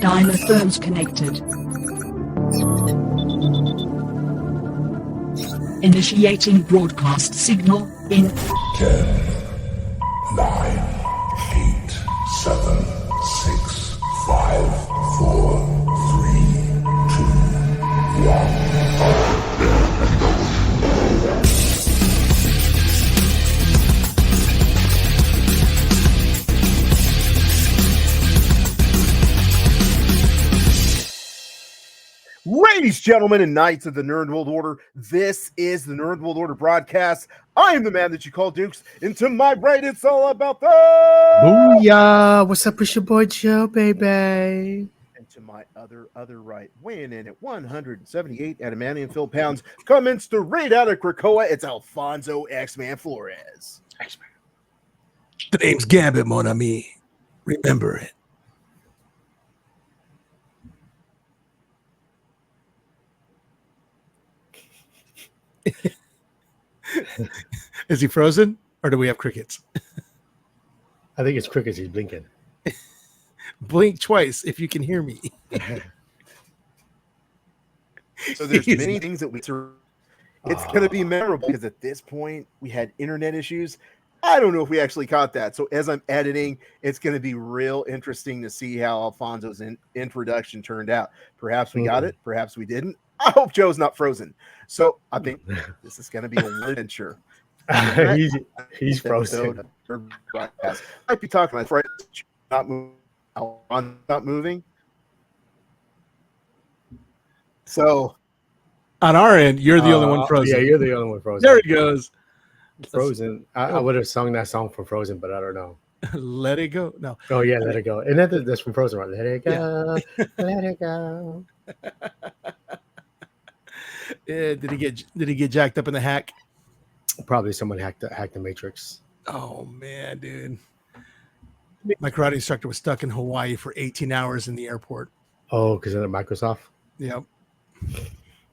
Dynaphones connected. Initiating broadcast signal in 10, 9, 8, 7, 6, 5, 4, 3, 2, 1. Ladies, gentlemen, and knights of the Nerd World Order, this is the Nerd World Order broadcast. I am the man that you call Dukes, and to my right, it's all about the Booyah! What's up? It's your boy Joe, baby. And to my other right, weighing in at 178 adamantium fill pounds, comments to raid out of Krakoa, it's Alfonso X-Man Flores. The name's Gambit, mon ami. Remember it. Is he frozen, or do we have crickets? I think it's crickets. He's blinking. Blink twice if you can hear me. So there's many things that it's going to be memorable because at this point we had internet issues. I don't know if we actually caught that. So as I'm editing, it's going to be real interesting to see how Alfonso's introduction turned out. Perhaps we got it. Perhaps we didn't. I hope Joe's not frozen. So I think this is going to be a adventure. he's frozen. Might be talking about right. Not moving. Not moving. So on our end, you're the only one frozen. Yeah, you're the only one frozen. There he goes. Frozen. I would have sung that song from Frozen, but I don't know. Let it go. No. Oh yeah, let it go. And that's from Frozen, right? Let it go. Yeah. Let it go. Did he get jacked up in the hack? Probably someone hacked the Matrix. Oh man, dude. My karate instructor was stuck in Hawaii for 18 hours in the airport. Oh, because of the Microsoft? Yep.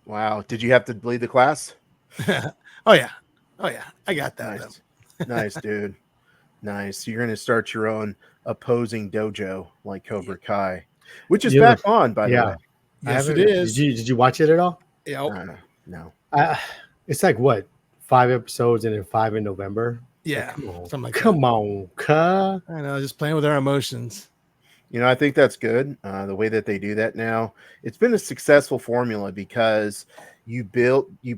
Wow. Did you have to bleed the class? Oh yeah. I got that. Nice, nice, dude. Nice. You're going to start your own opposing dojo like Cobra Kai, which is back on, by the way. Yes, it is. Did you watch it at all? Yeah. No. It's like what? 5 episodes and then 5 in November. Yeah. Come on, cuh. I know, just playing with our emotions. You know, I think that's good. The way that they do that now, it's been a successful formula because you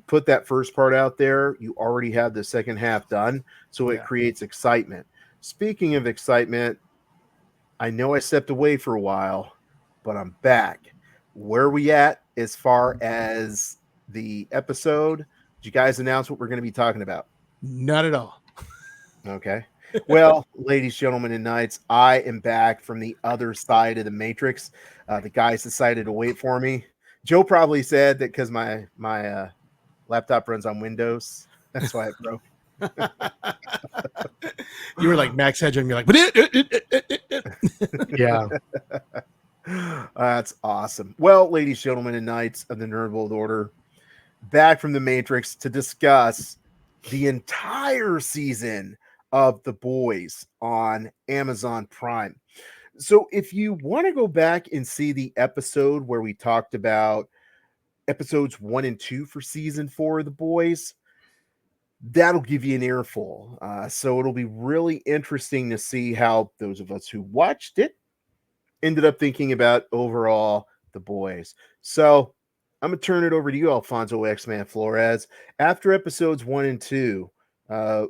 put that first part out there, you already have the second half done, so it creates excitement. Speaking of excitement, I know I stepped away for a while, but I'm back. Where are we at as far as the episode? Did you guys announce what we're going to be talking about? Not at all. Okay. Well, ladies, gentlemen, and knights, I am back from the other side of the Matrix. The guys decided to wait for me. Joe probably said that because my laptop runs on Windows. That's why it broke. You were like Max Headroom. You're like, yeah. That's awesome. Well, ladies, gentlemen, and knights of the Nerd World Order, back from the Matrix to discuss the entire season of The Boys on Amazon Prime. So if you want to go back and see the episode where we talked about episodes 1 and 2 for season 4 of The Boys, that'll give you an earful. So it'll be really interesting to see how those of us who watched it ended up thinking about overall The Boys. So I'm going to turn it over to you, Alfonso X-Man Flores. After episodes 1 and 2,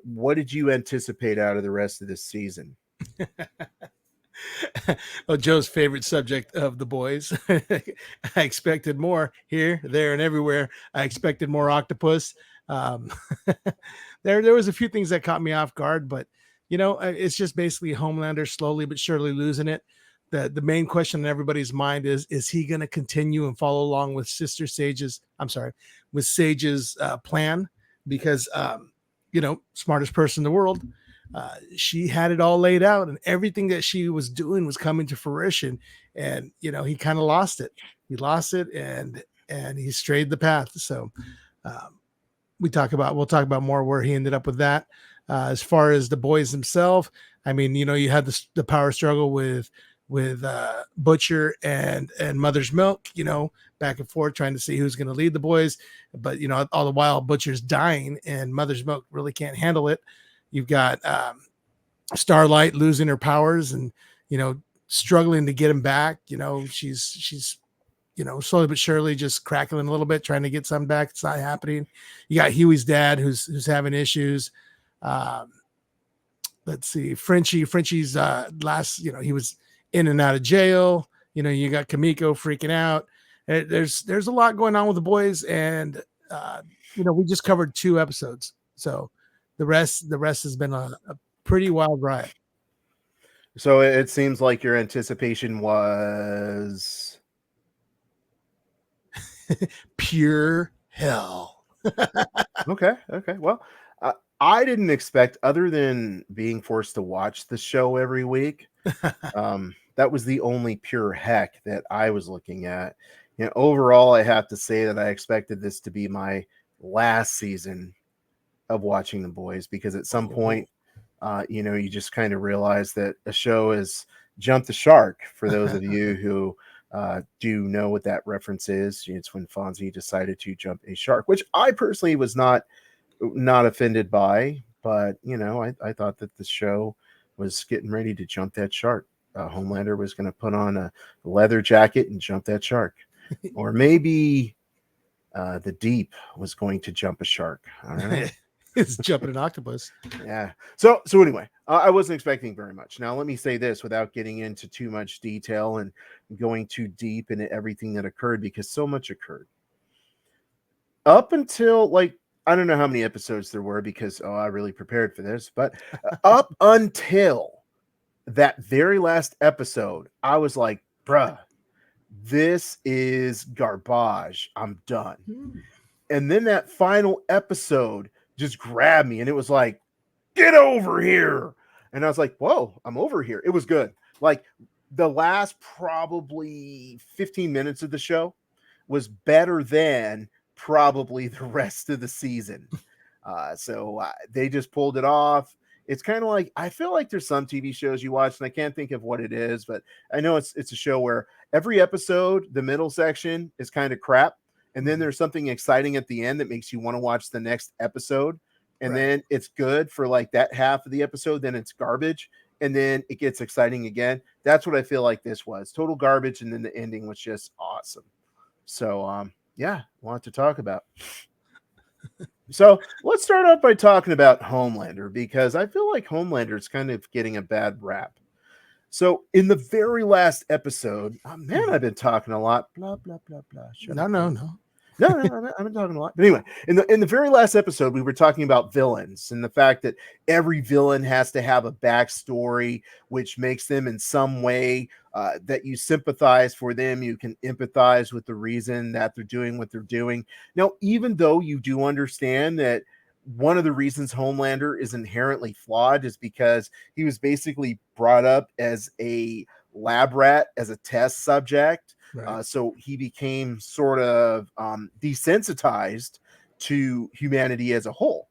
what did you anticipate out of the rest of this season? Well, Joe's favorite subject of The Boys. I expected more here, there, and everywhere. I expected more octopus. There was a few things that caught me off guard, but you know, it's just basically Homelander slowly but surely losing it. The main question in everybody's mind is he going to continue and follow along with Sage's plan? Because you know, smartest person in the world. She had it all laid out, and everything that she was doing was coming to fruition. And you know, he kind of lost it. He lost it, and he strayed the path. So we'll talk about more where he ended up with that. As far as the boys themselves, I mean, you know, you had the power struggle with with Butcher and Mother's Milk, back and forth trying to see who's going to lead the boys. But, all the while Butcher's dying and Mother's Milk really can't handle it. You've got Starlight losing her powers and, struggling to get him back. She's slowly but surely just crackling a little bit, trying to get some back. It's not happening. You got Huey's dad who's having issues. Let's see, Frenchie's last, he was in and out of jail. You got Kamiko freaking out. There's a lot going on with the boys, and we just covered 2 episodes, so the rest has been a pretty wild ride. So it seems like your anticipation was pure hell. Okay. Well, I didn't expect, other than being forced to watch the show every week. That was the only pure heck that I was looking at. Overall, I have to say that I expected this to be my last season of watching The Boys, because at some point, you just kind of realize that a show has jumped the shark. For those of you who do know what that reference is, it's when Fonzie decided to jump a shark, which I personally was not offended by, but I thought that the show was getting ready to jump that shark. Homelander was going to put on a leather jacket and jump that shark, or maybe the Deep was going to jump a shark. I don't know. It's jumping an octopus. Yeah. So anyway, I wasn't expecting very much. Now, let me say this without getting into too much detail and going too deep into everything that occurred, because so much occurred up until, I don't know how many episodes there were, because I really prepared for this, but up until that very last episode, I was like, bruh, this is garbage. I'm done. And then that final episode just grabbed me, and it was like, get over here. And I was like, whoa, I'm over here. It was good. Like, the last probably 15 minutes of the show was better than probably the rest of the season. So they just pulled it off. It's kind of like, I feel like there's some TV shows you watch, and I can't think of what it is, but I know it's a show where every episode, the middle section is kind of crap, and then there's something exciting at the end that makes you want to watch the next episode, and then it's good for that half of the episode, then it's garbage, and then it gets exciting again. That's what I feel like this was. Total garbage, and then the ending was just awesome. So, yeah, a lot to talk about. So let's start off by talking about Homelander, because I feel like Homelander is kind of getting a bad rap. So in the very last episode, man, I've been talking a lot. Blah, blah, blah, blah. No. No, I've been talking a lot. But anyway, in the very last episode, we were talking about villains and the fact that every villain has to have a backstory, which makes them in some way that you sympathize for them. You can empathize with the reason that they're doing what they're doing. Now, even though you do understand that one of the reasons Homelander is inherently flawed is because he was basically brought up as a lab rat, as a test subject. Right. So he became sort of desensitized to humanity as a whole,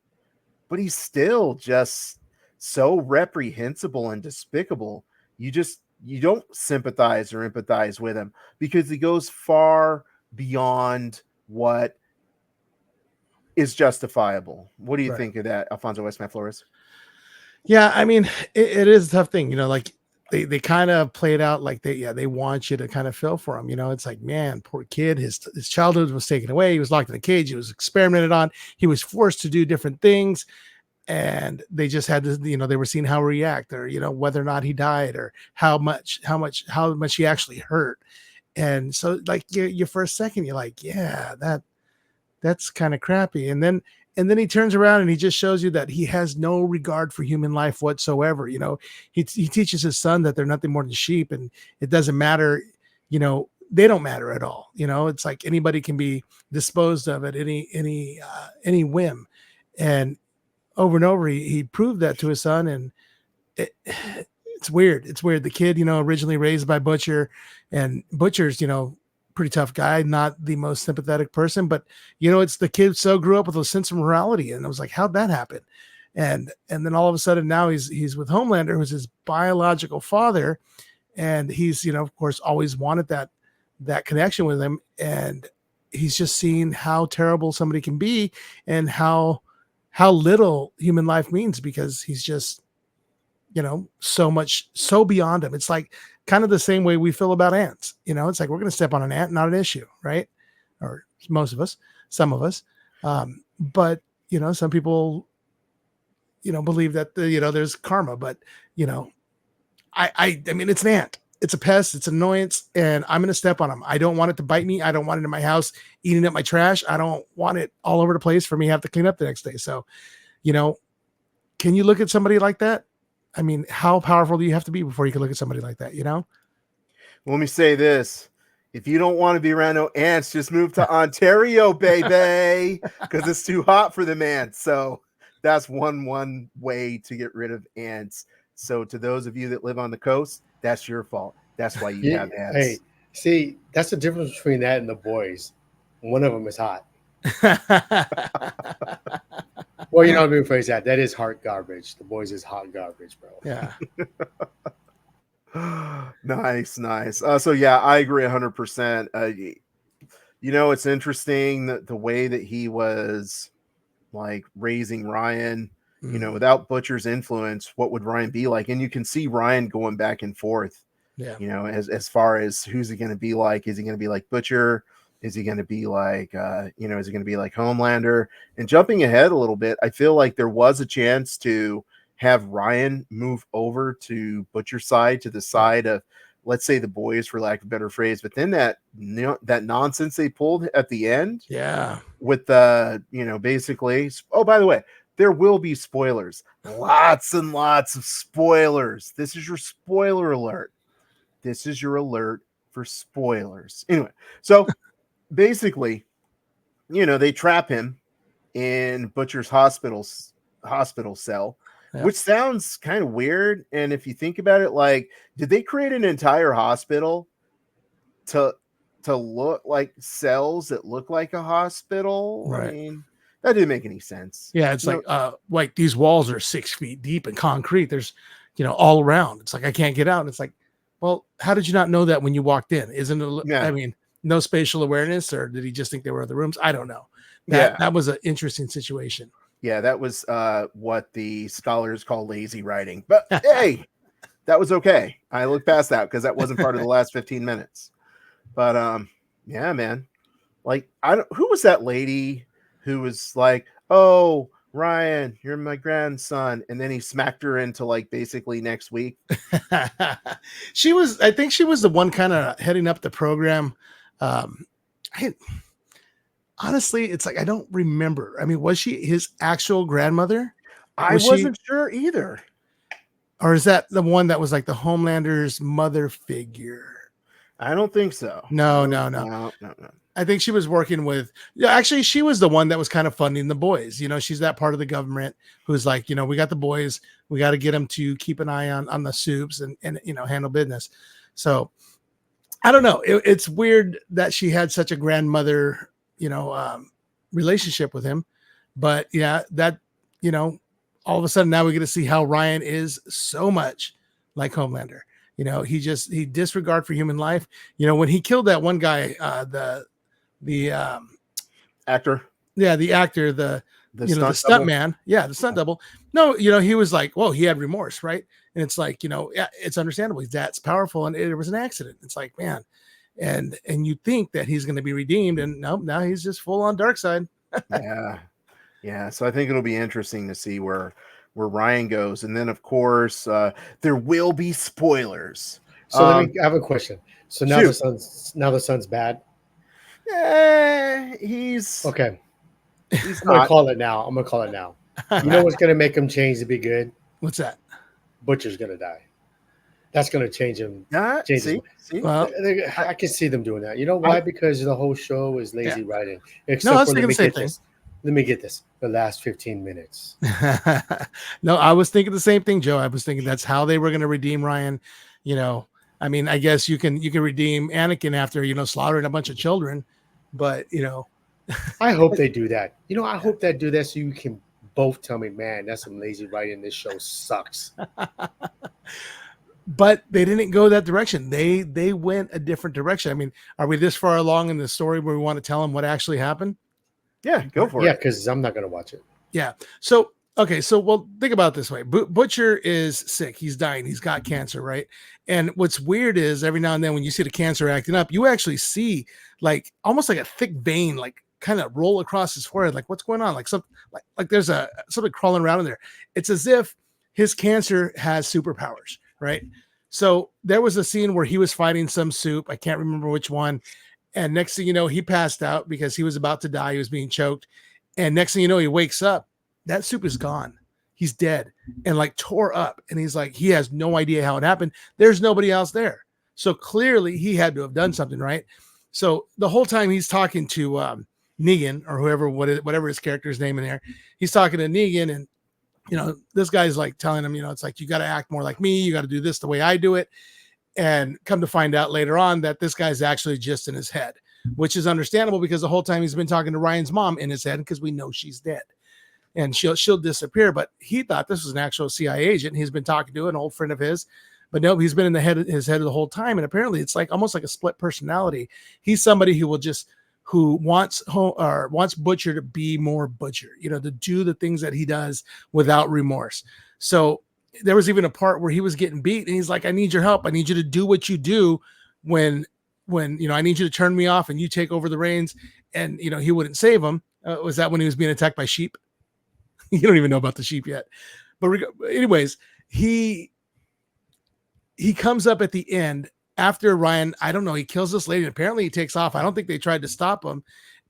but he's still just so reprehensible and despicable. You don't sympathize or empathize with him, because he goes far beyond what is justifiable. What do you think of that, Alfonso Westman Flores? Yeah, I mean, it is a tough thing, they kind of play it out like they want you to kind of feel for him. It's like, man, poor kid, his childhood was taken away. He was locked in a cage. He was experimented on. He was forced to do different things, and they just had to, they were seeing how he react, or whether or not he died, or how much he actually hurt. And so, you for a second, you're like, yeah, that's kind of crappy. And then he turns around and he just shows you that he has no regard for human life whatsoever. He teaches his son that they're nothing more than sheep, and it doesn't matter. They don't matter at all. It's like anybody can be disposed of at any whim. And over, he proved that to his son. And it's weird. The kid, originally raised by Butcher, and Butcher's, pretty tough guy, not the most sympathetic person, but it's the kid grew up with a sense of morality, and I was like, how'd that happen? And then all of a sudden now he's with Homelander, who's his biological father, and he's, of course, always wanted that connection with him, and he's just seen how terrible somebody can be and how little human life means, because he's just, so beyond him. It's like kind of the same way we feel about ants. It's like we're going to step on an ant, not an issue, right? Or most of us, some of us. But some people, believe that there's karma, but I mean, it's an ant. It's a pest. It's an annoyance, and I'm going to step on them. I don't want it to bite me. I don't want it in my house eating up my trash. I don't want it all over the place for me to have to clean up the next day. So, can you look at somebody like that? I mean, how powerful do you have to be before you can look at somebody like that? Let me say this. If you don't want to be around no ants, just move to Ontario, baby, because it's too hot for them ants. So that's one way to get rid of ants. So to those of you that live on the coast, that's your fault. That's why you have ants. Hey, see, that's the difference between that and the boys. One of them is hot. Well, let me rephrase that. That is hot garbage. The boys is hot garbage, bro. Yeah. Nice. So yeah, I agree 100%. It's interesting that the way that he was like raising Ryan, without Butcher's influence, what would Ryan be like? And you can see Ryan going back and forth. Yeah. As far as who's he going to be like? Is he going to be like Butcher? Is he going to be like, is he going to be like Homelander? And jumping ahead a little bit, I feel like there was a chance to have Ryan move over to Butcher's side, to the side of, let's say, the boys, for lack of a better phrase. But then that nonsense they pulled at the end, with the, basically, oh, by the way, there will be spoilers, lots and lots of spoilers. This is your spoiler alert. This is your alert for spoilers. Anyway, so basically, they trap him in Butcher's hospital cell, which sounds kind of weird. And if you think about it, like, did they create an entire hospital to look like cells that look like a hospital? Right. I mean, that didn't make any sense. Yeah, it's like these walls are 6 feet deep in concrete. There's, all around. It's like I can't get out. And it's like, well, how did you not know that when you walked in? Isn't it? Yeah. I mean, no spatial awareness, or did he just think there were other rooms? I don't know. That was an interesting situation. Yeah, that was what the scholars call lazy writing. But hey, that was okay. I looked past that because that wasn't part of the last 15 minutes. But yeah, man. Like, who was that lady who was like, "Oh, Ryan, you're my grandson," and then he smacked her into like basically next week? I think she was the one kind of heading up the program. Honestly, it's like I don't remember. I mean, was she his actual grandmother? I wasn't sure either. Or is that the one that was like the Homelander's mother figure? I don't think so. No. I think she was working with. Yeah, actually, she was the one that was kind of funding the boys. She's that part of the government who's like, we got the boys. We got to get them to keep an eye on the soups and handle business. So I don't know. It's weird that she had such a grandmother, relationship with him. But yeah, that, all of a sudden now we get to see how Ryan is so much like Homelander. He disregard for human life. When he killed that one guy, the actor. Yeah, the actor, the stunt man. Yeah, the stunt double. No, he was like, whoa, he had remorse, right? And it's like, it's understandable. That's powerful, and it was an accident. It's like, man, and you think that he's going to be redeemed, and nope, now he's just full on dark side. Yeah. So I think it'll be interesting to see where Ryan goes, and then of course there will be spoilers. So I have a question. So now the son's bad. He's okay. I'm gonna call it now. You know what's gonna make him change to be good? What's that? Butcher's gonna die. That's gonna change him. See? Well, I can see them doing that. You know why? Because the whole show is lazy writing. No, I was thinking the same thing. Let me get this. The last 15 minutes. No, I was thinking the same thing, Joe. I was thinking that's how they were going to redeem Ryan. I mean, I guess you can redeem Anakin after, slaughtering a bunch of children, but I hope they do that. I hope they do that so you can both tell me, man, that's some lazy writing. This show sucks. but they didn't go that direction. They went a different direction. I mean, are we this far along in the story where we want to tell them what actually happened? Yeah, go for Yeah, it. because I'm not going to watch it. Yeah. So, okay. So, well, think about it this way. Butcher is sick. He's dying. He's got cancer, right? And what's weird is every now and then when you see the cancer acting up, you actually see like almost like a thick vein, like kind of roll across his forehead. Like what's going on? Like like there's something crawling around in there. It's as if his cancer has superpowers, right? So there was a scene where he was fighting some soup. I can't remember which one. And next thing you know, he passed out because he was about to die. He was being choked. And next thing you know, he wakes up. That soup is gone. He's dead and like tore up. And he's like, he has no idea how it happened. There's nobody else there. So clearly he had to have done something, right? So the whole time he's talking to Negan or whoever, whatever his character's name in there, he's talking to Negan. And, you know, this guy's like telling him, you know, it's like, you got to act more like me. You got to do this the way I do it. And come to find out later on that this guy's actually just in his head, which is understandable because the whole time he's been talking to Ryan's mom in his head because we know she's dead and she'll disappear. But he thought this was an actual CIA agent. He's been talking to an old friend of his, but no, he's been in his head the whole time. And apparently it's like almost like a split personality. He's somebody who wants Butcher to be more Butcher, you know, to do the things that he does without remorse. So there was even a part where he was getting beat and he's like, I need your help. I need you to do what you do when, you know, I need you to turn me off and you take over the reins. And, you know, he wouldn't save him. Was that when he was being attacked by sheep? You don't even know about the sheep yet. But anyways, he comes up at the end after Ryan, I don't know, he kills this lady. And apparently he takes off. I don't think they tried to stop him.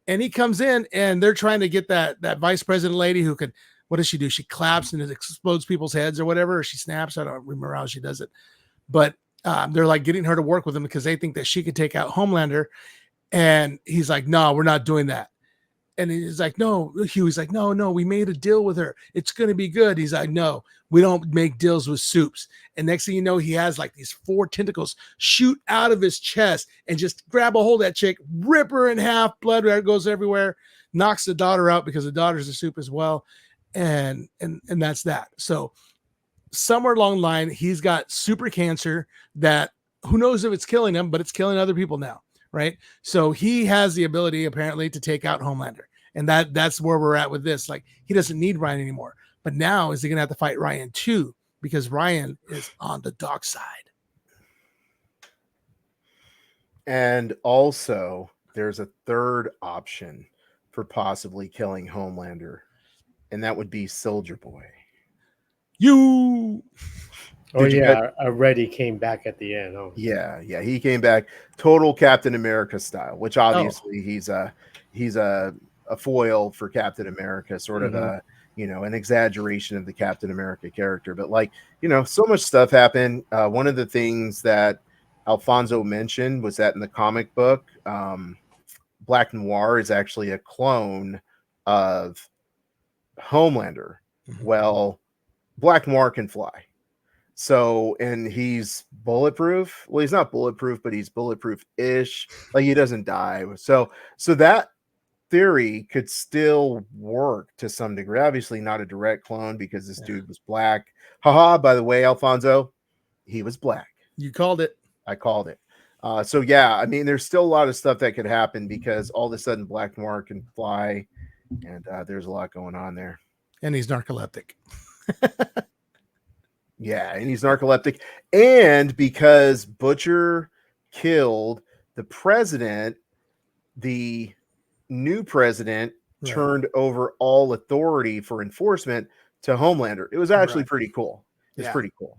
And he comes in and they're trying to get that vice president lady who could, what does she do? She claps and it explodes people's heads or whatever. Or she snaps. I don't remember how she does it. But they're like getting her to work with him because they think that she could take out Homelander. And he's like, no, we're not doing that. And he's like, no, Huey's like, no, we made a deal with her. It's going to be good. He's like, no, we don't make deals with soups. And next thing you know, he has like these 4 tentacles shoot out of his chest and just grab a hold of that chick, rip her in half, blood goes everywhere, knocks the daughter out because the daughter's a soup as well. And that's that. So somewhere along the line, he's got super cancer that who knows if it's killing him, but it's killing other people now. Right. So he has the ability apparently to take out Homelander. And that's where we're at with this. Like he doesn't need Ryan anymore. But now is he going to have to fight Ryan too? Because Ryan is on the dark side. And also there's a third option for possibly killing Homelander. And that would be Soldier Boy. Oh, yeah. Already came back at the end. Oh. Yeah. He came back total Captain America style, which obviously he's a foil for Captain America, sort of a, you know, an exaggeration of the Captain America character. But like, you know, so much stuff happened. One of the things that Alfonso mentioned was that in the comic book, Black Noir is actually a clone of Homelander. Well, Black Noir can fly. So, and he's bulletproof. Well, he's not bulletproof, but he's bulletproof-ish. Like he doesn't die. So that theory could still work to some degree. Obviously not a direct clone because this dude was black. Haha, by the way, Alfonso, he was black. You called it. I called it. So yeah, I mean, there's still a lot of stuff that could happen because all of a sudden Black Noir can fly and there's a lot going on there. And he's narcoleptic. Yeah, and he's narcoleptic. And because Butcher killed the president, the new president turned over all authority for enforcement to Homelander. It was actually pretty cool. It's pretty cool.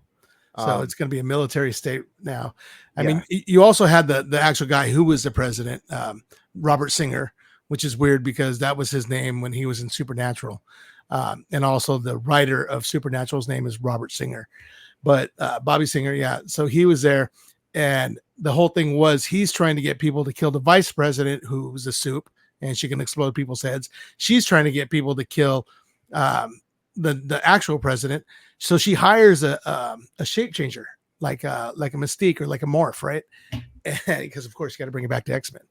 So it's going to be a military state now. I mean, you also had the actual guy who was the president, Robert Singer, which is weird because that was his name when he was in Supernatural. And also the writer of Supernatural's name is Robert Singer, but Bobby Singer. So he was there. And the whole thing was he's trying to get people to kill the vice president, who's a soup, and she can explode people's heads. She's trying to get people to kill the actual president. So she hires a shape changer, like a Mystique or like a Morph, right? Because of course you got to bring it back to X-Men.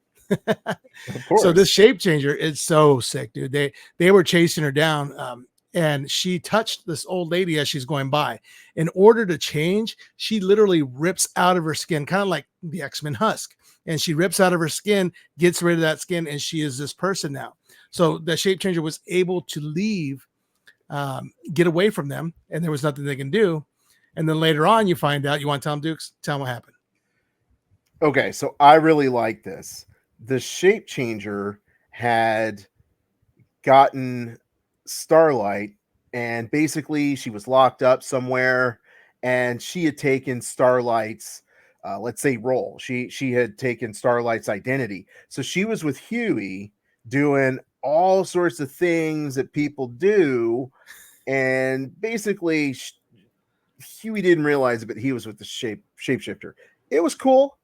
So this shape changer is so sick, dude. They were chasing her down. and she touched this old lady as she's going by. In order to change, she literally rips out of her skin, kind of like the X-Men Husk. And she rips out of her skin, gets rid of that skin, and she is this person now. So the shape changer was able to leave, get away from them, and there was nothing they can do. And then later on, you find out, you want to tell them, Dukes? Tell them what happened. Okay, so I really like this. The shape changer had gotten Starlight, and basically she was locked up somewhere, and she had taken Starlight's let's say role. She had taken Starlight's identity. So she was with Huey doing all sorts of things that people do, and basically Huey didn't realize it, but he was with the shapeshifter. It was cool.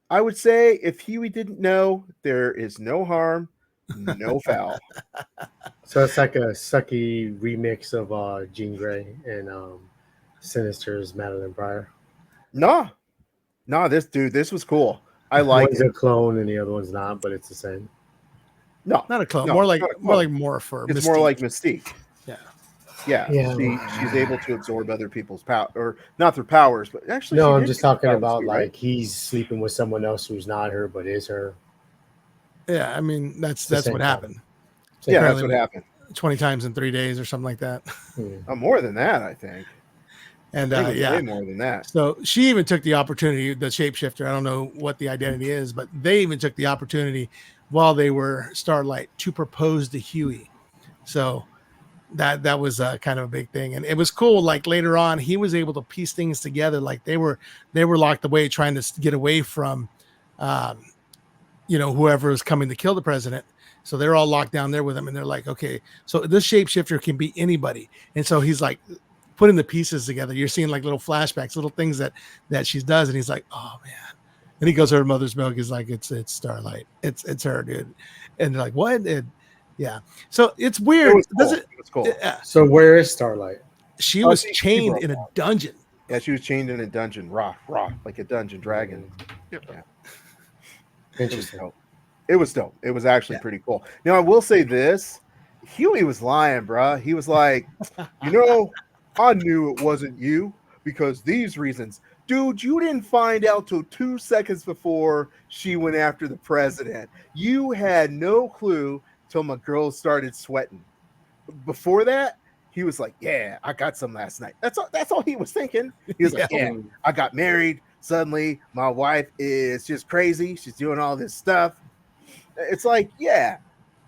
I would say if Huey didn't know, there is no harm, no foul. So it's like a sucky remix of Jean Grey and Sinister's Madeline Pryor. No, this was cool. I like One's it. a clone and the other one's not, but it's the same. No, Not a clone, no, more like it's not a clone. more for It's Mystique. more like Mystique. Yeah. Yeah. She's able to absorb other people's power, or not their powers, but actually. No, she I'm did just get talking powers about too, like right? he's sleeping with someone else who's not her but is her. Yeah, I mean that's the what same happened. Yeah, that's Apparently what happened. 20 times in 3 days or something like that. More than that, I think. And I think it was yeah, way more than that. so she even took the opportunity, the shapeshifter. I don't know what the identity is, but they even took the opportunity while they were Starlight to propose to Huey. So that was kind of a big thing, and it was cool. Like later on, he was able to piece things together. Like they were locked away, trying to get away from, whoever was coming to kill the president. So they're all locked down there with him, and they're like, okay, so this shapeshifter can be anybody. And so he's like putting the pieces together. You're seeing like little flashbacks, little things that she does, and he's like, oh man. And he goes to her mother's milk. He's like, it's Starlight. It's her, dude. And they're like, what? And yeah. So it's weird. It was cool. Does it? It was cool. So where is Starlight? She Oh, was she chained broke in a out. dungeon. Yeah, she was chained in a dungeon, raw, like a dungeon dragon. Interesting. It was dope. It was actually pretty cool. Now I will say this: Huey was lying, bruh. He was like, I knew it wasn't you because these reasons. Dude, you didn't find out till 2 seconds before she went after the president. You had no clue till my girl started sweating. Before that, he was like, yeah, I got some last night. That's all he was thinking. He was like, yeah, I got married. Suddenly, my wife is just crazy. She's doing all this stuff. It's like, yeah,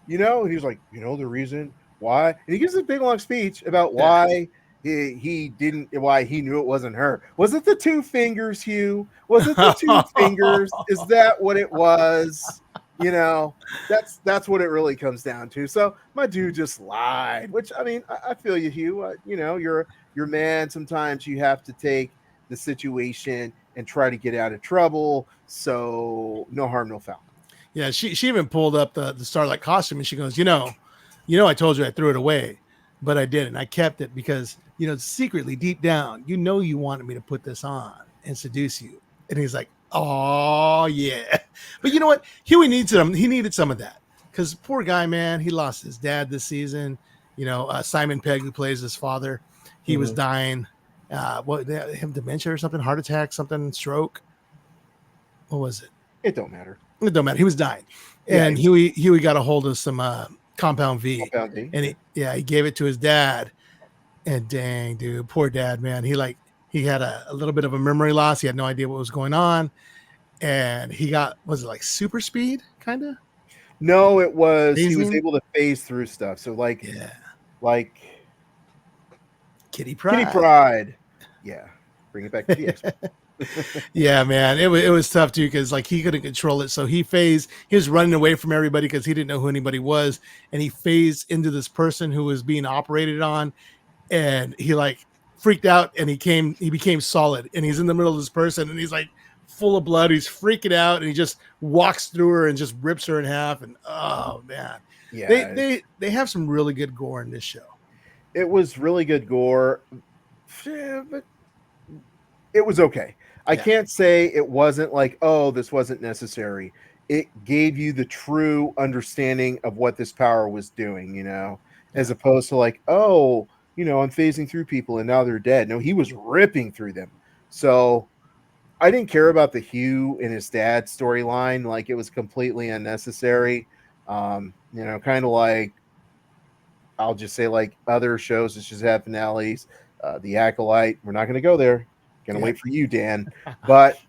and he was like, the reason why. And he gives a big long speech about why he knew it wasn't her. Was it the 2 fingers, Hugh? Was it the 2 fingers? Is that what it was? That's what it really comes down to. So my dude just lied, which I mean, I feel you, Hugh. You're man. Sometimes you have to take the situation and try to get out of trouble. So no harm, no foul. Yeah, she even pulled up the Starlight costume, and she goes, I told you I threw it away, but I didn't. I kept it because secretly deep down, you wanted me to put this on and seduce you. And he's like, oh yeah. But you know what? Huey needs some. He needed some of that because poor guy, man, he lost his dad this season. Simon Pegg, who plays his father, he was dying. They have dementia or something, heart attack, something, stroke. What was it? It don't matter. It don't matter. He was dying, and Huey got a hold of some Compound V, and he gave it to his dad. And dang, dude, poor dad, man. He had a little bit of a memory loss. He had no idea what was going on, and he got, was it like super speed, kind of? No, it was Phasing? he was able to phase through stuff. So like Kitty Pryde. Kitty Pryde. Yeah, bring it back to the X-Men. Yeah, man, it was tough too because like he couldn't control it, so he was running away from everybody because he didn't know who anybody was, and he phased into this person who was being operated on, and he like freaked out, and he became solid, and he's in the middle of this person, and he's like full of blood, he's freaking out, and he just walks through her and just rips her in half, and oh man, yeah, they have some really good gore in this show. It was really good gore, but it was okay. I can't say it wasn't like, oh, this wasn't necessary. It gave you the true understanding of what this power was doing, as opposed to like, oh, I'm phasing through people and now they're dead. No, he was ripping through them. So I didn't care about the Hugh and his dad storyline. Like, it was completely unnecessary. Kind of like, I'll just say, like other shows that just have finales. The Acolyte. We're not going to go there. Going to wait for you, Dan. But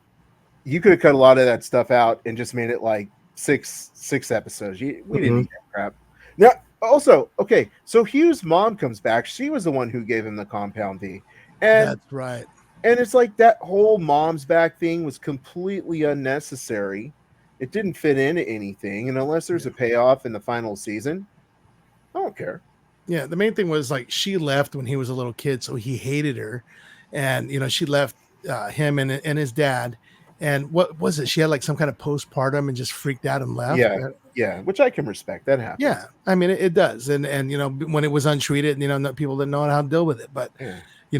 you could have cut a lot of that stuff out and just made it like six episodes. We didn't need that crap. Now, also, okay, so Hugh's mom comes back. She was the one who gave him the compound V. And That's right. And it's like that whole mom's back thing was completely unnecessary. It didn't fit into anything. And unless there's a payoff in the final season, I don't care. Yeah, the main thing was like she left when he was a little kid, so he hated her, and she left him and his dad. And what was it? She had like some kind of postpartum and just freaked out and left. Yeah, which I can respect. That happens. Yeah, I mean it does, and when it was untreated, people didn't know how to deal with it. But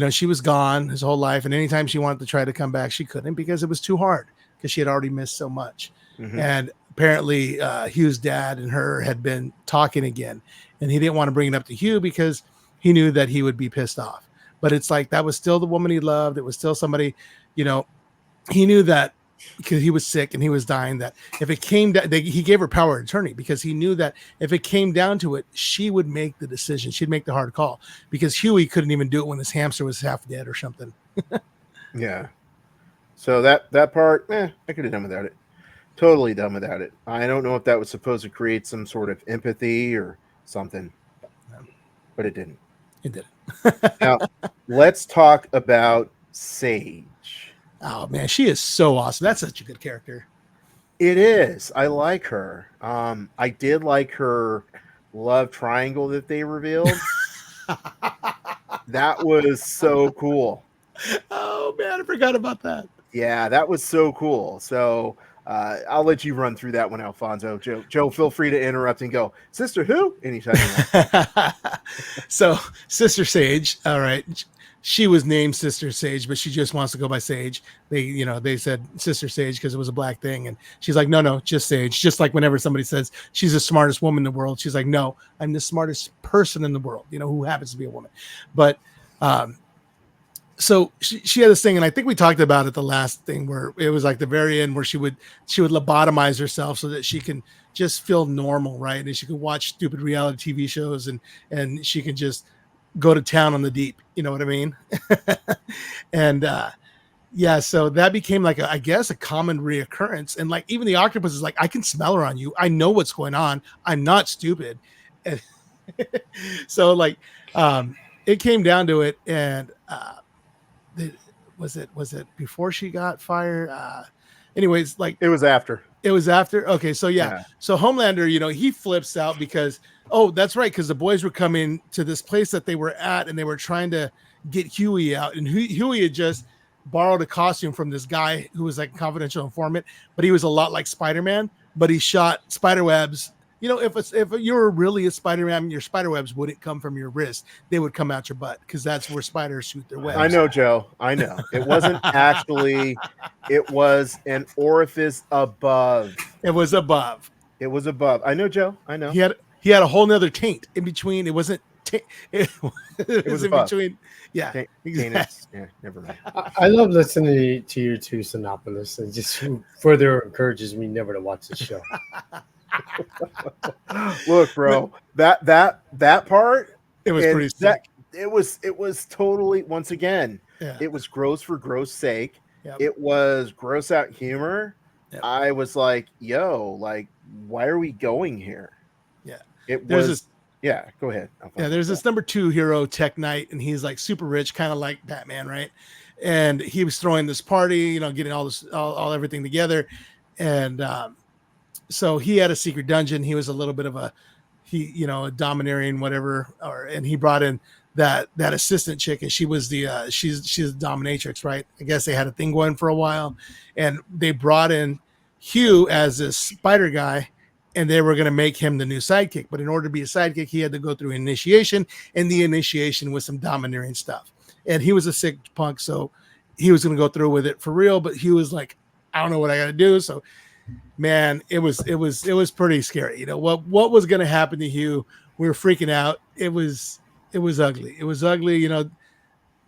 she was gone his whole life, and anytime she wanted to try to come back, she couldn't because it was too hard because she had already missed so much. And apparently, Hugh's dad and her had been talking again. And he didn't want to bring it up to Hugh because he knew that he would be pissed off. But it's like that was still the woman he loved. It was still somebody, he knew that because he was sick and he was dying, that if it came down, he gave her power of attorney because he knew that if it came down to it, she would make the decision. She'd make the hard call because Huey couldn't even do it when his hamster was half dead or something. Yeah. So that part, I could have done without it. Totally done without it. I don't know if that was supposed to create some sort of empathy or something, but it didn't. It didn't. Now, let's talk about Sage. Oh man, she is so awesome. That's such a good character. It is. I like her. I did like her love triangle that they revealed. That was so cool. Oh man, I forgot about that. Yeah, that was so cool. So I'll let you run through that one, Alfonso. Joe, feel free to interrupt and go, Sister who? Anytime you want. So, Sister Sage, all right. She was named Sister Sage, but she just wants to go by Sage. They said Sister Sage because it was a black thing. And she's like, no, just Sage. Just like whenever somebody says she's the smartest woman in the world, she's like, no, I'm the smartest person in the world, who happens to be a woman. But so she had this thing, and I think we talked about it the last thing where it was like the very end where she would lobotomize herself so that she can just feel normal, right? And she could watch stupid reality TV shows and she can just go to town on the deep, you know what I mean? And so that became like I guess a common reoccurrence. And like even the octopus is like, I can smell her on you. I know what's going on. I'm not stupid. And so like it came down to it, and was it before she got fired? Anyways, like it was after. Okay, so yeah. So Homelander, he flips out because that's right, because the boys were coming to this place that they were at, and they were trying to get Huey out, and Huey had just borrowed a costume from this guy who was like a confidential informant, but he was a lot like Spider-Man, but he shot spider webs. If you were really a Spider-Man, your spider webs wouldn't come from your wrist; they would come out your butt because that's where spiders shoot their webs. I know, Joe. I know. It wasn't actually. It was an orifice above. It was above. It was above. I know, Joe. I know. He had a whole nother taint in between. It wasn't. It was in above. Between. Yeah. Yeah. Never mind. I love listening to you two Sinopolis. It just further encourages me never to watch the show. Look, bro, that part, it was pretty sick. It was totally, once again, it was gross for gross sake. Yep. It was gross out humor. Yep. I was like, yo, like, why are we going here? Yeah. Go ahead. Yeah, there's this number 2 hero, Tech Knight, and he's like super rich, kind of like Batman, right? And he was throwing this party, getting all everything together. And so he had a secret dungeon. He was a little bit of a domineering, whatever, and he brought in that assistant chick, and she was she's the dominatrix, right? I guess they had a thing going for a while, and they brought in Hugh as this spider guy, and they were going to make him the new sidekick. But in order to be a sidekick, he had to go through initiation, and the initiation was some domineering stuff. And he was a sick punk, so he was going to go through with it for real. But Hugh was like, I don't know what I got to do. So, man, it was pretty scary. What was going to happen to Hugh? We were freaking out, it was ugly. It was ugly, you know.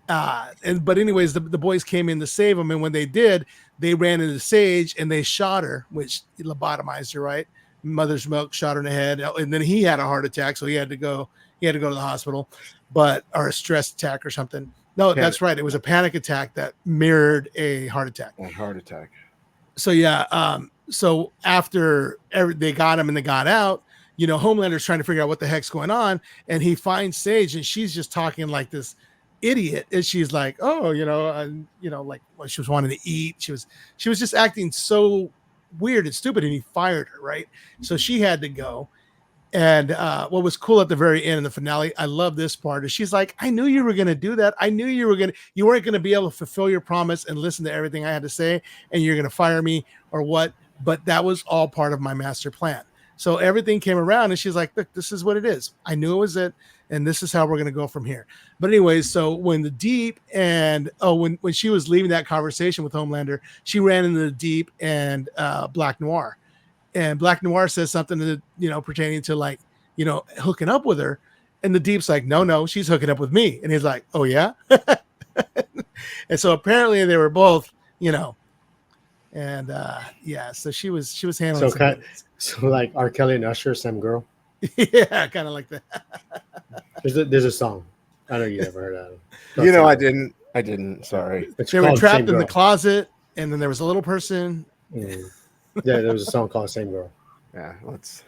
But anyways, the boys came in to save him, and when they did, they ran into Sage and they shot her, which lobotomized her, right? Mother's milk shot her in the head, and then he had a heart attack, so he had to go to the hospital, or a stress attack or something. No, that's right. It was a panic attack that mirrored a heart attack. A heart attack. So yeah, so after they got him and they got out, you know, Homelander's trying to figure out what the heck's going on, and he finds Sage, and she's just talking like this idiot, and she's like, oh, you know, like when she was wanting to eat, she was just acting so weird and stupid, and he fired her, right? So she had to go. And what was cool at the very end in the finale, I love this part, is she's like, I knew you were going to do that. I knew you weren't going to be able to fulfill your promise and listen to everything I had to say, and you're going to fire me or what, but that was all part of my master plan. So everything came around, and she's like, look, this is what it is. I knew it was it, and this is how we're going to go from here. But anyways, so when the Deep and when she was leaving that conversation with Homelander, she ran into the Deep and Black Noir. And Black Noir says something that, you know, pertaining to, like, you know, hooking up with her. And the Deep's like, no, she's hooking up with me. And he's like, oh yeah. And so apparently they were both, you know, and yeah, so she was handling so like R. Kelly and Usher, same girl. Yeah, kind of like that. There's a song. I know you never heard of it. You know, I didn't. Sorry. They were trapped in the closet, and then there was a little person. Mm. Yeah, there was a song called Same Girl. Yeah, let's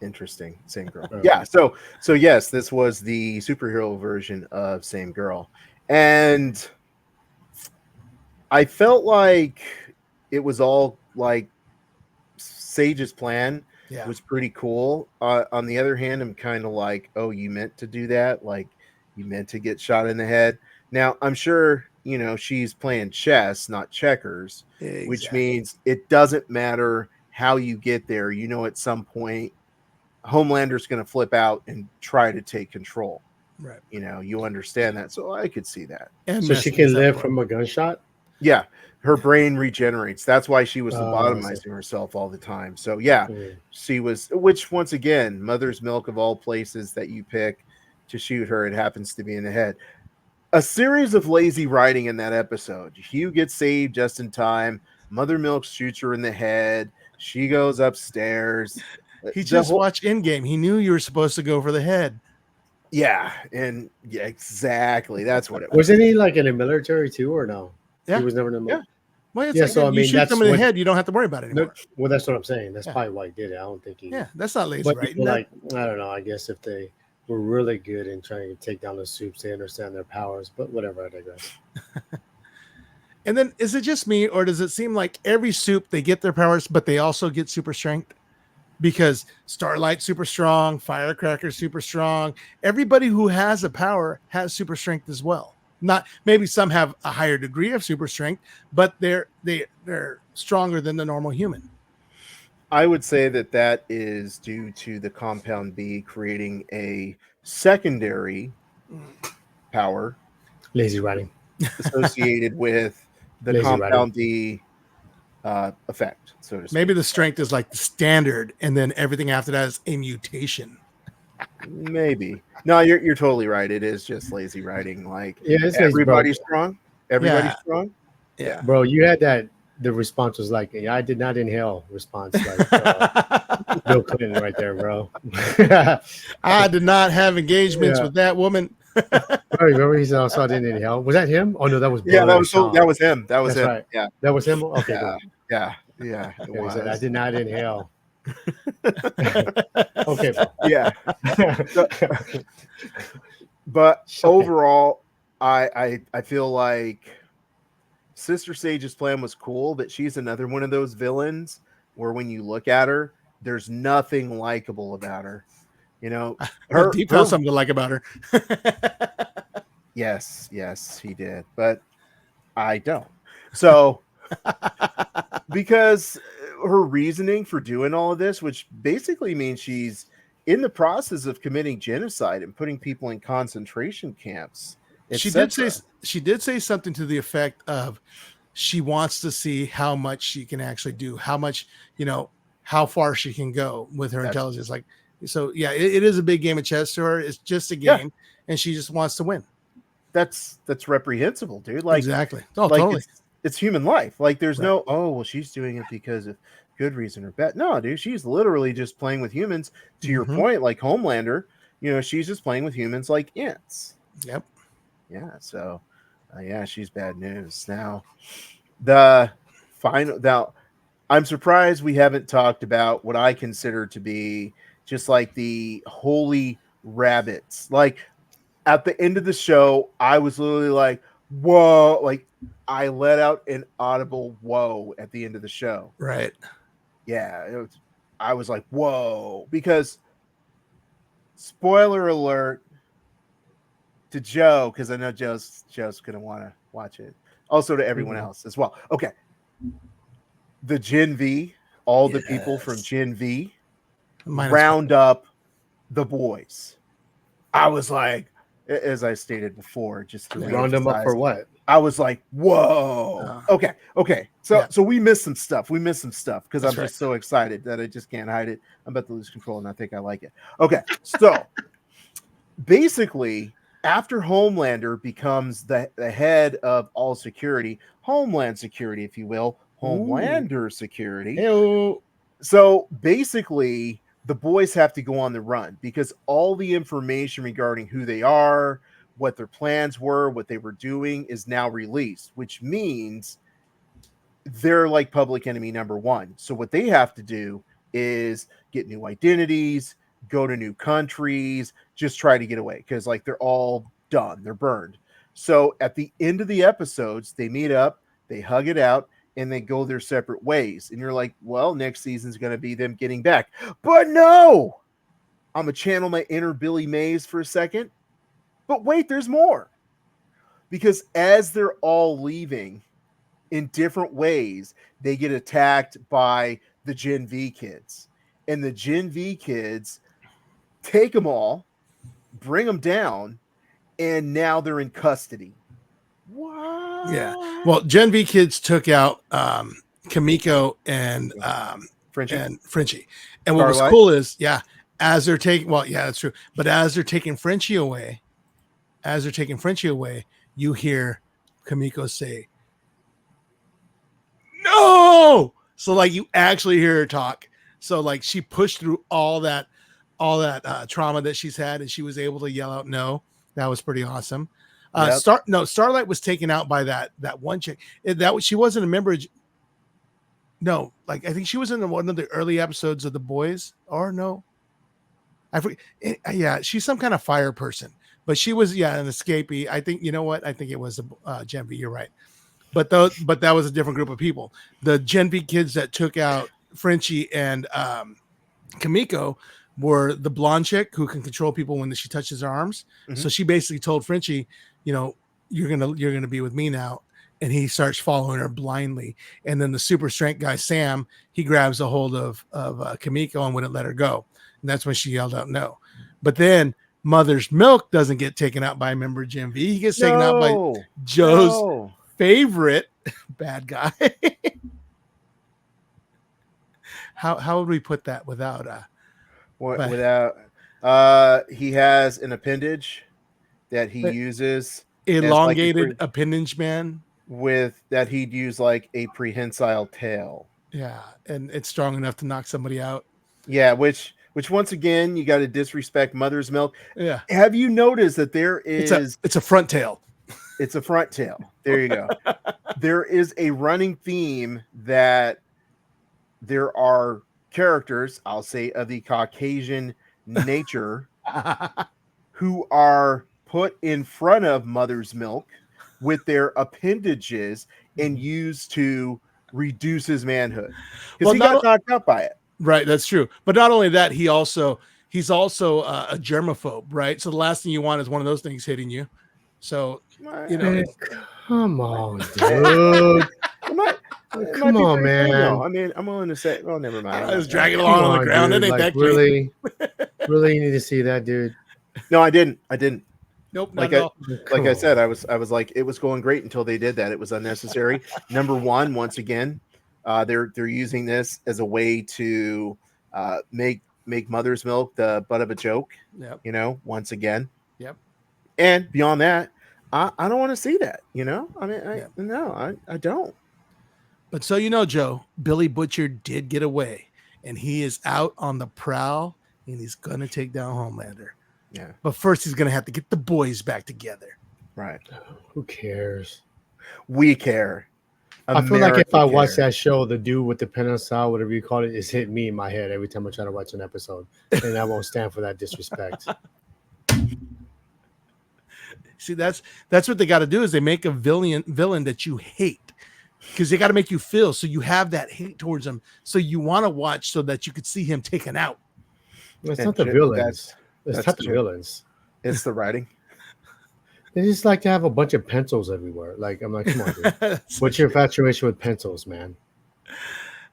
interesting. Same Girl. Yeah, so yes, this was the superhero version of Same Girl. And I felt like it was all like Sage's plan was pretty cool. On the other hand, I'm kind of like, oh, you meant to do that? Like, you meant to get shot in the head? Now, I'm sure, you know, she's playing chess, not checkers, which means it doesn't matter how you get there. You know, at some point, Homelander's going to flip out and try to take control. Right. You know, you understand that. So I could see that. And so she can live from a gunshot? Yeah. Her brain regenerates. That's why she was lobotomizing herself all the time. So yeah, she was, which once again, mother's milk of all places that you pick to shoot her, it happens to be in the head. A series of lazy writing in that episode. Hugh gets saved just in time. Mother Milk shoots her in the head. She goes upstairs. He just watched Endgame. He knew you were supposed to go for the head. Yeah, and yeah, exactly. That's what it was. Wasn't he like in the military too, or no? Yeah. He was never in the military. Yeah. Well, it's yeah, like, so I mean, you shoot them in the head, you don't have to worry about it anymore. Well, that's what I'm saying. That's probably why he did it. I don't think he. Yeah, that's not lazy, but right? Like, I don't know. I guess if they were really good in trying to take down the Supes, they understand their powers. But whatever, I digress. And then, is it just me, or does it seem like every Supe they get their powers, but they also get super strength? Because Starlight super strong, Firecracker super strong. Everybody who has a power has super strength as well. Not maybe some have a higher degree of super strength, but they're stronger than the normal human. I would say that is due to the Compound B creating a secondary power, lazy writing, associated with the lazy Compound D effect. So to speak. Maybe the strength is like the standard, and then everything after that is a mutation. Maybe. No, you're totally right. It is just lazy writing. Like, everybody's strong. Everybody's strong. Yeah, bro. You had that. The response was like, "I did not inhale." Response like Bill Clinton right there, bro. I did not have engagements with that woman. Remember he said, "Also, I didn't inhale." Was that him? Oh no, that was that was him. That was him. Right. Yeah, that was him. Okay, yeah. It was. He said, "I did not inhale." Okay. Yeah. But overall, I feel like Sister Sage's plan was cool, but she's another one of those villains where when you look at her, there's nothing likable about her. You know, Deep felt something to like about her. Yes, he did, but I don't. So because her reasoning for doing all of this, which basically means she's in the process of committing genocide and putting people in concentration camps. She did say something to the effect of she wants to see how much she can actually do, how much, how far she can go with her intelligence. Like, So yeah, it is a big game of chess to her. It's just a Yeah. game, and she just wants to win. That's reprehensible, dude. Like, Exactly. Oh, like totally. it's human life. Like, there's Right. no, oh, well, she's doing it because of good reason or bad. No, dude, she's literally just playing with humans. To your Mhm. point, like Homelander, she's just playing with humans like ants. Yep. Yeah. So, yeah, she's bad news. Now, the final. Now, I'm surprised we haven't talked about what I consider to be just like the holy rabbits. Like, at the end of the show, I was literally like, whoa, like I let out an audible whoa at the end of the show. Right. Yeah, I was like, whoa, because spoiler alert to Joe, because I know Joe's gonna want to watch it. Also to everyone else as well. Okay. The Gen V, all the people from Gen V round up the boys. I was like, as I stated before, just to Round them up for what? I was like, whoa. Okay. So we missed some stuff. Because I'm just so excited that I just can't hide it. I'm about to lose control, and I think I like it. Okay, so basically, after Homelander becomes the head of all security, Homeland Security, if you will, Homelander Security. Hey-o. So basically, the boys have to go on the run because all the information regarding who they are, what their plans were, what they were doing is now released, which means they're like public enemy number one. So what they have to do is get new identities, go to new countries, just try to get away because like they're all done, they're burned. So at the end of the episodes, they meet up, they hug it out, and they go their separate ways. And you're like, well, next season's going to be them getting back. But no! I'm going to channel my inner Billy Mays for a second. But wait, there's more. Because as they're all leaving in different ways, they get attacked by the Gen V kids. And the Gen V kids take them all, bring them down, and now they're in custody. What? Yeah. Well, Gen V kids took out Kamiko and Frenchie. And what was cool is, as they're taking, that's true. But as they're taking Frenchie away, you hear Kamiko say, "No!" So like you actually hear her talk. So like she pushed through all that trauma that she's had, and she was able to yell out "no." That was pretty awesome. Starlight was taken out by that one chick. She wasn't a member. No, like I think she was in one of the early episodes of The Boys. Or no, I forget. Yeah, she's some kind of fire person, but she was an escapee. I think I think it was Gen V. You're right, but that was a different group of people. The Gen V kids that took out Frenchie and Kamiko were the blonde chick who can control people when she touches her arms. Mm-hmm. So she basically told Frenchie, you're gonna be with me now, and he starts following her blindly. And then the super strength guy Sam, he grabs a hold of Kamiko and wouldn't let her go, and that's when she yelled out no. But then Mother's Milk doesn't get taken out by a member of Gen V. He gets taken out by Joe's favorite bad guy. How would we put that without he has an appendage that he uses, elongated appendage man, with that he'd use like a prehensile tail. Yeah, and it's strong enough to knock somebody out. Yeah, which once again you got to disrespect Mother's Milk. Yeah. Have you noticed that there is it's a front tail? It's a front tail. There you go. There is a running theme that there are characters, I'll say, of the Caucasian nature who are put in front of Mother's Milk with their appendages and used to reduce his manhood because he got knocked out by it. Right, that's true. But not only that, he's also a germaphobe, right? So the last thing you want is one of those things hitting you. So come on, dude. Come on, man. I mean, I'm willing to say, well, never mind. I was dragging along on the ground. Dude. It ain't like, that crazy. Really, you need to see that, dude. No, I didn't. Nope. Like I said, I was like, it was going great until they did that. It was unnecessary. Number one, once again, they're using this as a way to make make Mother's Milk the butt of a joke, Yep. Once again. Yep. And beyond that, I don't want to see that, I mean, Yeah. I don't. But so Joe, Billy Butcher did get away, and he is out on the prowl, and he's gonna take down Homelander. Yeah. But first, he's gonna have to get the boys back together. Right. Who cares? We care. I feel like if America I watch cares. that show, the dude with the pencil, whatever you call it, is hitting me in my head every time I try to watch an episode, and I won't stand for that disrespect. See, that's what they got to do is they make a villain that you hate, because they got to make you feel so you have that hate towards him, so you want to watch so that you could see him taken out. It's And not the Jim, villains. It's that's not the Jim. villains. It's the writing. They just like to have a bunch of pencils everywhere. Like, I'm like, come on, dude. What's your infatuation with pencils, man?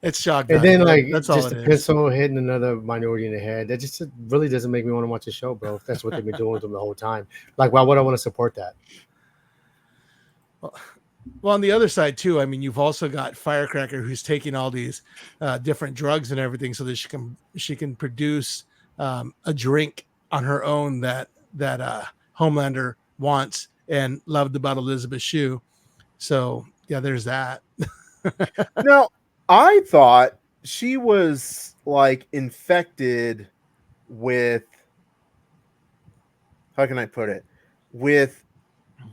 It's shock And value. then, like, That's all just it a is. pencil hitting another minority in the head. That just really doesn't make me want to watch the show, bro. If that's what they've been doing with them the whole time. Like, why would I want to support that? Well, on the other side too, I mean, you've also got Firecracker, who's taking all these different drugs and everything, so that she can produce a drink on her own that Homelander wants and loved about Elizabeth Shue. So yeah, there's that. No, I thought she was like infected with, how can I put it? With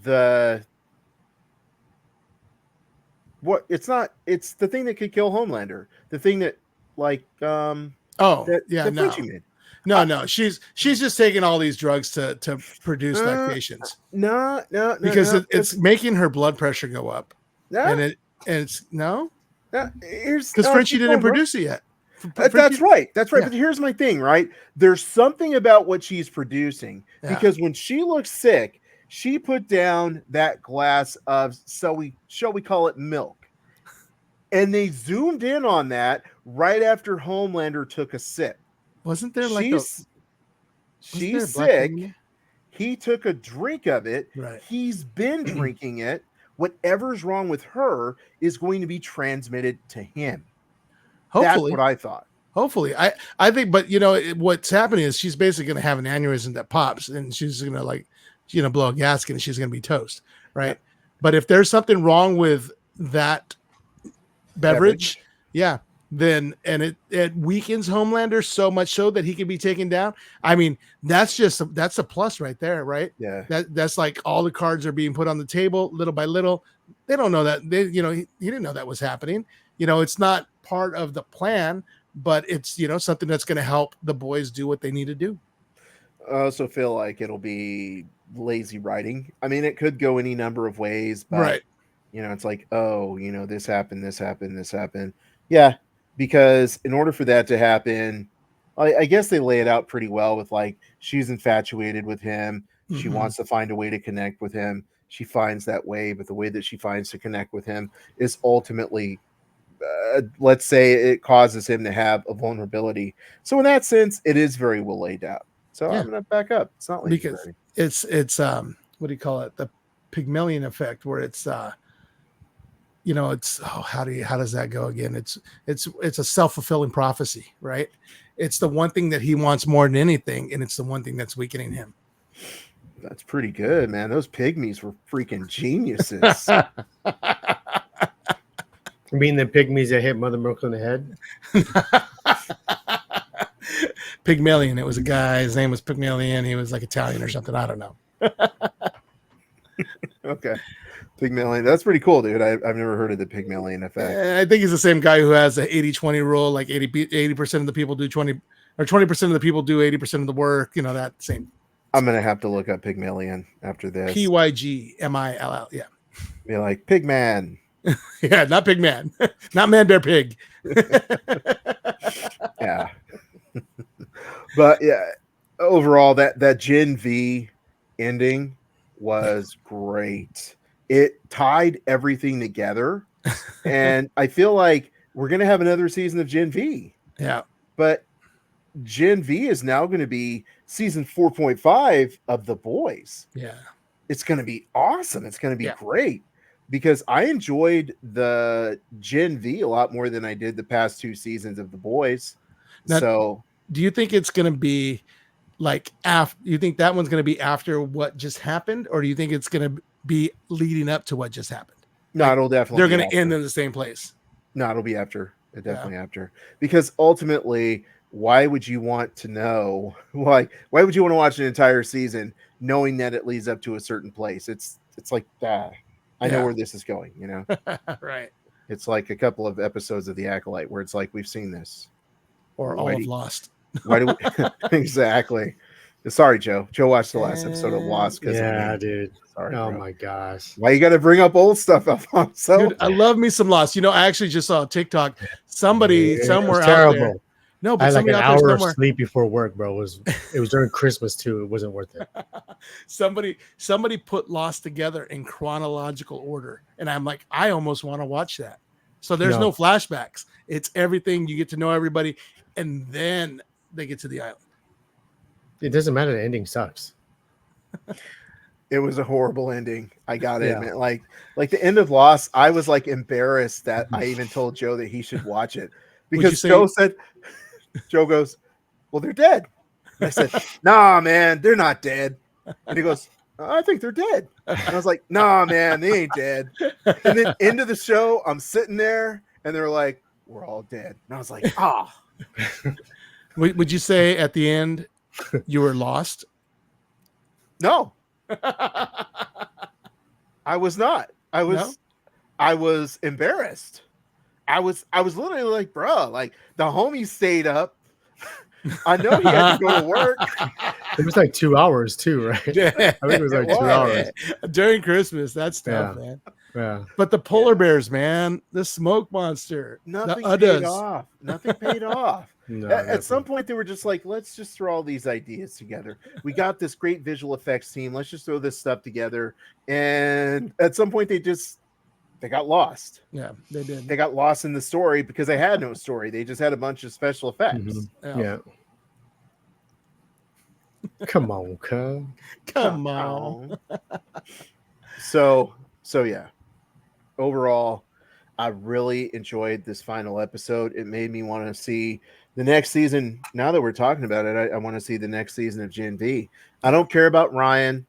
the it's the thing that could kill Homelander. The thing that that Frenchie made. No, she's just taking all these drugs to produce lactations. No, because no, it's making her blood pressure go up. no, And it's no, here's because Frenchie keep didn't going, bro. produce it yet. That's right. Yeah. But here's my thing, right? There's something about what she's producing, Yeah. because when she looked sick, she put down that glass of, shall we call it milk, and they zoomed in on that right after Homelander took a sip. Wasn't there like she's a black sick. lady? He took a drink of it. Right. He's been drinking it. Whatever's wrong with her is going to be transmitted to him. Hopefully, That's what I thought. hopefully, I think, but what's happening is she's basically going to have an aneurysm that pops, and she's going to blow a gasket, and she's going to be toast, right? But if there's something wrong with that beverage. Yeah, then and it weakens Homelander so much so that he can be taken down. I mean, that's a plus right there, right? Yeah. That's like all the cards are being put on the table little by little. They don't know that he didn't know that was happening. It's not part of the plan, but it's something that's going to help the boys do what they need to do. I also feel like it'll be lazy writing. I mean, it could go any number of ways, but Right. It's like, this happened. Yeah, because in order for that to happen, I guess they lay it out pretty well with like, she's infatuated with him. She Mhm. wants to find a way to connect with him. She finds that way, but the way that she finds to connect with him is ultimately, let's say, it causes him to have a vulnerability. So in that sense, it is very well laid out. So Yeah. I'm going to back up. It's not like Because it's what do you call it? The Pygmalion effect, where it's it's how does that go again? It's a self-fulfilling prophecy, right? It's the one thing that he wants more than anything, and it's the one thing that's weakening him. That's pretty good, man. Those pygmies were freaking geniuses. You mean the pygmies that hit Mother Milk on the head? Pygmalion. It was a guy. His name was Pygmalion. He was like Italian or something. I don't know. Okay. Pygmalion. That's pretty cool, dude. I've never heard of the Pygmalion effect. I think he's the same guy who has the 80-20 rule. Like 80% of the people do 20, or 20% of the people do 80% of the work. That same. I'm going to have to look up Pygmalion after this. Pygmalill. Yeah. Be like, Pigman. Yeah, not Pigman. Not Man Bear Pig. Yeah. But yeah, overall, that Gen V ending was great. It tied everything together. And I feel like we're going to have another season of Gen V. Yeah. But Gen V is now going to be season 4.5 of The Boys. Yeah. It's going to be awesome. It's going to be Yeah. great, because I enjoyed the Gen V a lot more than I did the past two seasons of The Boys. Now- So Do you think it's going to be like after? You think that one's going to be after what just happened, or do you think it's going to be leading up to what just happened? No, Like, it'll definitely. They're be going to after. end in the same place. No, it'll be after. Definitely after. Because ultimately, why would you want to know? Why would you want to watch an entire season knowing that it leads up to a certain place? It's like that. I know Yeah. where this is going. You know, Right. it's like a couple of episodes of The Acolyte where it's like we've seen this. Or Why all do of you- Lost. Why do we exactly? Sorry, Joe. Joe watched the last episode of Lost because Yeah, of me. dude. Sorry, Oh bro. my gosh. Why you got to bring up old stuff up on so? Dude, I love me some Lost. You know, I actually just saw a TikTok. Somebody It was somewhere out terrible. there. No, I but had like somebody an out there hour of somewhere. sleep before work, bro. It was during Christmas too. It wasn't worth it. Somebody put Lost together in chronological order, and I'm like, I almost want to watch that. So there's no flashbacks. It's everything. You get to know everybody, and then they get to the island. It doesn't matter. The ending sucks. It was a horrible ending. I gotta Yeah. admit, like the end of Lost, I was like embarrassed that I even told Joe that he should watch it you because say- Joe goes, "Well, they're dead." And I said, "Nah, man, they're not dead." And he goes, "I think they're dead." And I was like, "Nah, man, they ain't dead." And then end of the show, I'm sitting there, and they're like, "We're all dead." And I was like, "Ah." Would you say at the end you were lost? No, I was not. I was embarrassed. I was literally like, bro, like the homie stayed up. I know he had to go to work. It was like 2 hours too, right? I think it was like 2 hours. During Christmas. That's tough, Yeah. man. Yeah. But the polar bears, man, the smoke monster, Nothing the paid Uddas. off. Nothing paid off. No, At some point, they were just like, let's just throw all these ideas together. We got this great visual effects team. Let's just throw this stuff together. And at some point, they got lost. Yeah, they did. They got lost in the story because they had no story. They just had a bunch of special effects. Mhm. Yeah. Yeah. Come on, cuz. Come on. So yeah. Overall, I really enjoyed this final episode. It made me want to see the next season. Now that we're talking about it, I want to see the next season of Gen V. I don't care about Ryan.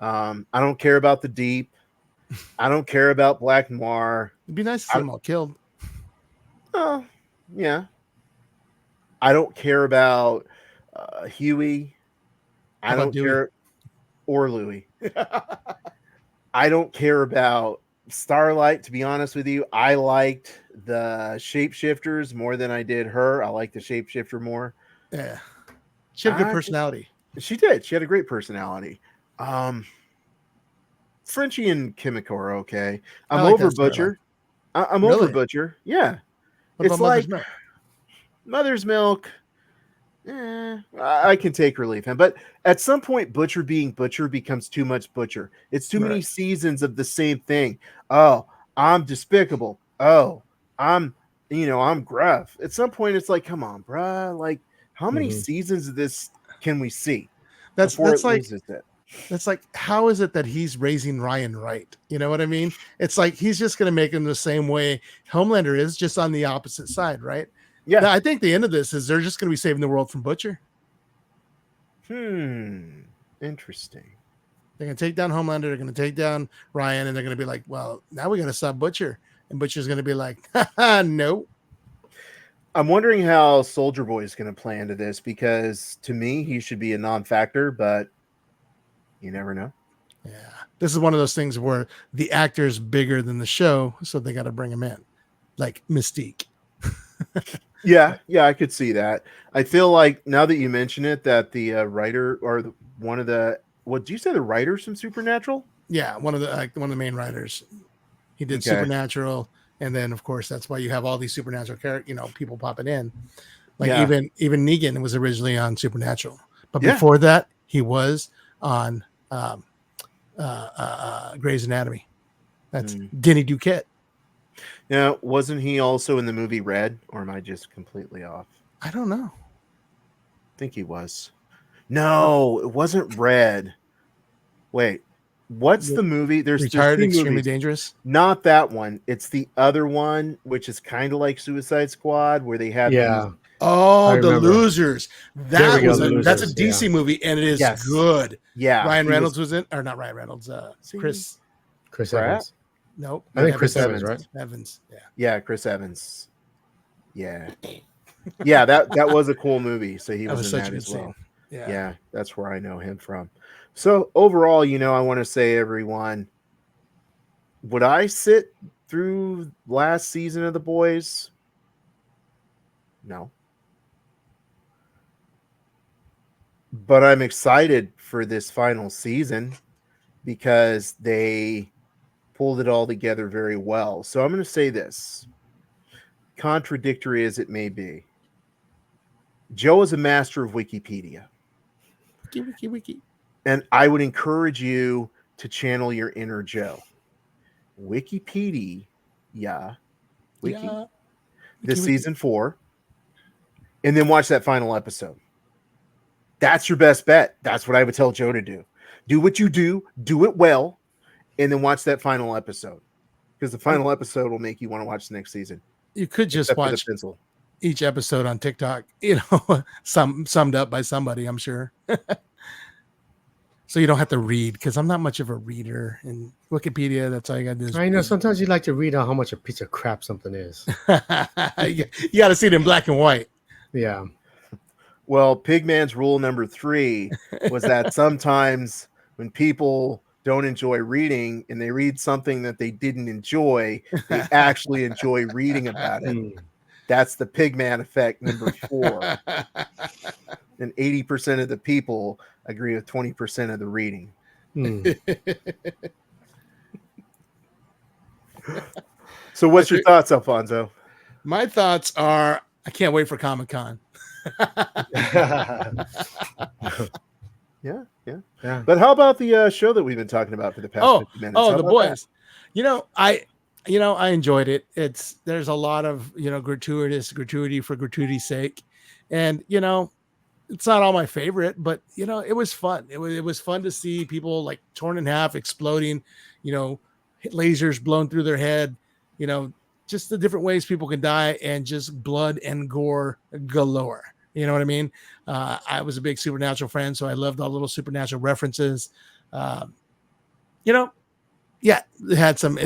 I don't care about the Deep. I don't care about Black Noir. It'd be nice to see them all killed. Oh, yeah. I don't care about Huey. I How about don't Dewey? care, or Louie. I don't care about Starlight, to be honest with you. I liked the shapeshifters more than I did her. I like the shapeshifter more. Yeah. She had a good I- personality. She did. She had a great personality. Frenchie and Kimiko are okay. I I'm like over that storyline. Butcher. I'm over Really? Butcher. Yeah. What It's about Mother's like Milk? Mother's Milk. I can take relief. But at some point, Butcher being Butcher becomes too much Butcher. It's too many Right. seasons of the same thing. Oh, I'm despicable. Oh, I'm gruff. At some point, it's like, come on, bruh. Like, how many Mhm. seasons of this can we see? That's before it like loses it? that's like, how is it that he's raising Ryan right? You know what I mean? It's like he's just going to make him the same way Homelander is, just on the opposite side, right? Yeah. Now, I think the end of this is they're just going to be saving the world from Butcher. Interesting. They're going to take down Homelander. They're going to take down Ryan, and they're going to be like, well, now we got to stop Butcher. And Butcher's going to be like, no. I'm wondering how Soldier Boy is going to play into this because to me, he should be a non-factor, but you never know. Yeah. This is one of those things where the actor's bigger than the show, so they got to bring him in. Like Mystique. Yeah, I could see that. I feel like now that you mention it, that the writer or one of the what did you say the writers from Supernatural? Yeah, one of the main writers. He did Okay. Supernatural, and then of course that's why you have all these Supernatural people popping in. Like Yeah. even Negan was originally on Supernatural, but Yeah. before that he was on Grey's Anatomy. That's Denny Duquette. Now, wasn't he also in the movie Red, or am I just completely off? I don't know. I think he was. No, it wasn't Red. Wait, what's the movie? There's Retired two Extremely movies. Dangerous. Not that one. It's the other one, which is kind of like Suicide Squad, where they have Yeah. Oh, I The remember. Losers. There we go, The That's a Losers, DC movie, and it is Yes. good. Yeah, Ryan he Reynolds was in, or not Ryan Reynolds. See? Chris. Chris Pratt? Evans. Nope. I think Chris Evans, right? Evans. Yeah. Yeah, Chris Evans. Yeah, yeah. That was a cool movie. So he That was was in such a that good as well. scene. Yeah. Yeah, that's where I know him from. So overall, I want to say, everyone, would I sit through last season of The Boys? No. But I'm excited for this final season because they pulled it all together very well. So I'm going to say this, contradictory as it may be. Joe is a master of Wikipedia. Wiki. And I would encourage you to channel your inner Joe. Wikipedia, Wiki, Yeah. this season 4, and then watch that final episode. That's your best bet. That's what I would tell Joe to do. Do what you do it well, and then watch that final episode. Because the final episode will make you want to watch the next season. You could just Except for the watch pencil. each episode on TikTok, summed up by somebody, I'm sure. So you don't have to read, because I'm not much of a reader. And Wikipedia, that's all you got to do. I know sometimes you like to read on how much a piece of crap something is. you got to see it in black and white. Yeah. Well, Pigman's rule number 3 was that sometimes when people don't enjoy reading and they read something that they didn't enjoy, they actually enjoy reading about it. Mm. That's the Pigman effect number 4. And 80% of the people agree with 20% of the reading. Mm. So what's your thoughts, Alfonso? My thoughts are, I can't wait for Comic-Con. Yeah. Yeah. But how about the show that we've been talking about for the past 50 minutes? How The about Boys. I enjoyed it. There's a lot of gratuity for gratuity's sake, and it's not all my favorite, but it was fun. It was fun to see people like torn in half, exploding, lasers blown through their head, just the different ways people can die, and just blood and gore galore. You know what I mean? I was a big Supernatural fan, so I loved all the little Supernatural references. Yeah, it had some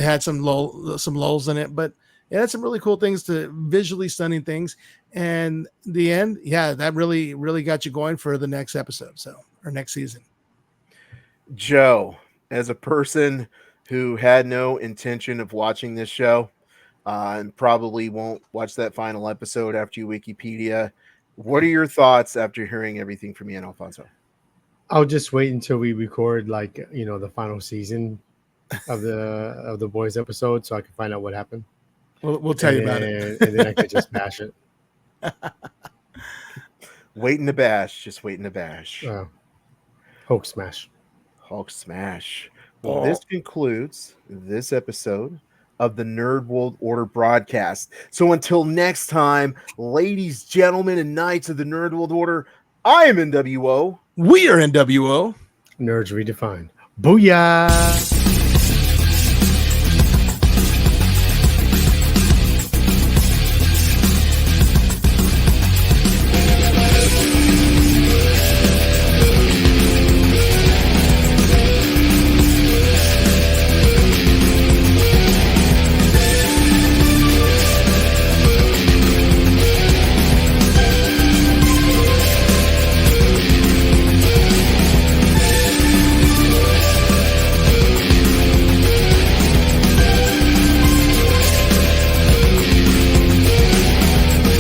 lulls in it, but it had some really cool things, visually stunning things. And the end, that really, really got you going for the next episode, or next season. Joe, as a person who had no intention of watching this show, and probably won't watch that final episode after you Wikipedia, what are your thoughts after hearing everything from you and Alfonso? I'll just wait until we record the final season of the Boys episode so I can find out what happened. We'll tell you about it. And then I could just bash it. Waiting to bash, just waiting to bash. Hulk smash. Hulk smash. Well, this concludes this episode of the Nerd World Order broadcast. So until next time, ladies, gentlemen, and knights of the Nerd World Order, I am NWO. We are NWO. Nerds redefined. Booyah!